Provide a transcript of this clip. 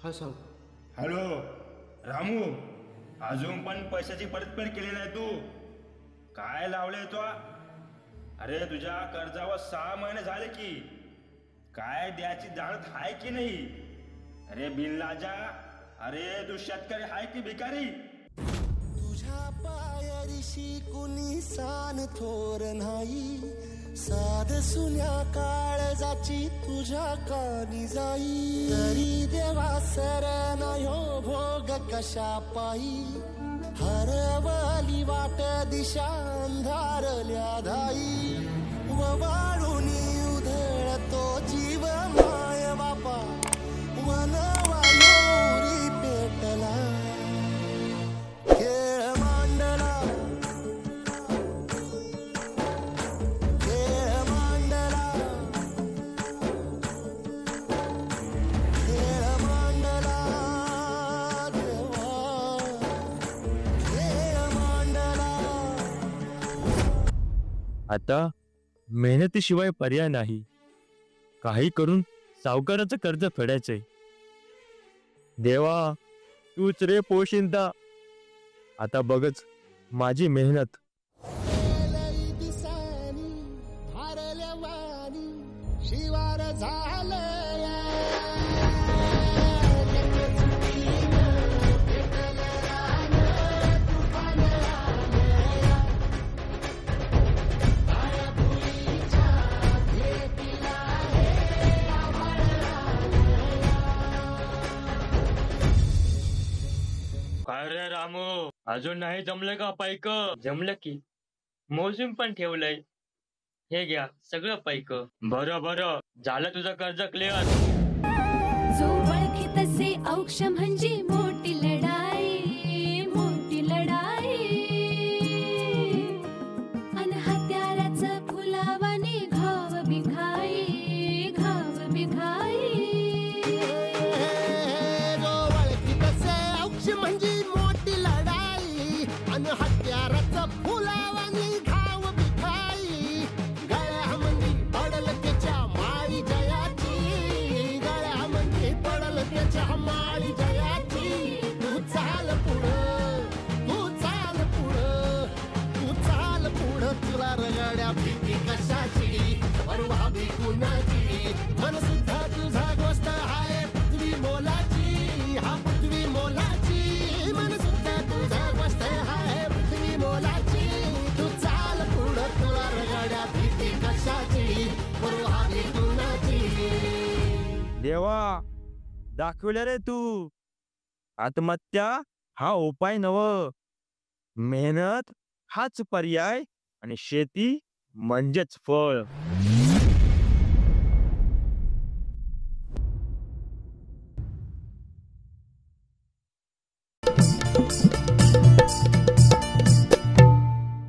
हा सांग. हॅलो रामू, अजून पण पैशाची परतफेड केली नाही तू? काय लावलंय तो? अरे तुझ्या कर्जावर 6 महिने झाले की. काय द्यायची जाणत आहे की नाही? अरे बिनलाजा, अरे तू शेतकरी आहे की भिकारी? तुझ्या पायरीशी कुणी सान थोर नाही, साध सुन्या काळजाची तुझ्या कानी जाई. तरी देवा सरना ह्यो भोग कशा पायी, हरवली वाट दिशा अंधारल्या धाई. ववाळूनी उधळतो जीव माय बापा, वनवायुरी पेटला. खेळ मांडला, खेळ मांडला, खेळ मांडला देवा, खेळ मांडला. आता मेहनतीशिवाय पर्याय नाही. काही करून सावकाराचं कर्ज फेडायचंय. देवा तूच रे पोशिंदा. आता बघच माझी मेहनत. लई दिसानी भारल्या वाणी शिवार झालं. काय रे रामू, अजून नाही जमलं का पैक? जमलं की, मोजून पण ठेवलंय. हे घ्या सगळं पैक. बरं बरं, झालं तुझं कर्ज क्लिअर. जो ओळखी तसे औक्ष म्हणजे मोठी लढाई, मोठी लढाई. अन हत्याराचं फुलावाने घाव बिघाई, घाव बिघाई. जो वळखी तसे औक्ष म्हणजे मोठी लढाई, आणि हत्याराचं फुलावानी घाव बिखाई. गळ्यामध्ये पडल त्याच्या माळी जयाची, गळ्यामध्ये पडल त्याच्या माळी जयाची. तू चाल पुढं, तू चाल पुढं, तू चाल पुढं. तुला रगड्या भीती कशाची, परवा भी कुणाची. मन सुद्धा तुझा गोष्ट आहे पृथ्वी मोलाची, हा पृथ्वी मोलाची. मन सुद्धा तुझा गोष्ट आहे पृथ्वी मोलाची. तू चाल पुढं, तुला रगड्या भीती कशाची, परवा भी कुणाची. देवा दाखवलं रे तू. आत्महत्या हा उपाय नव, मेहनत हाच पर्याय, आणि शेती म्हणजेच फळ.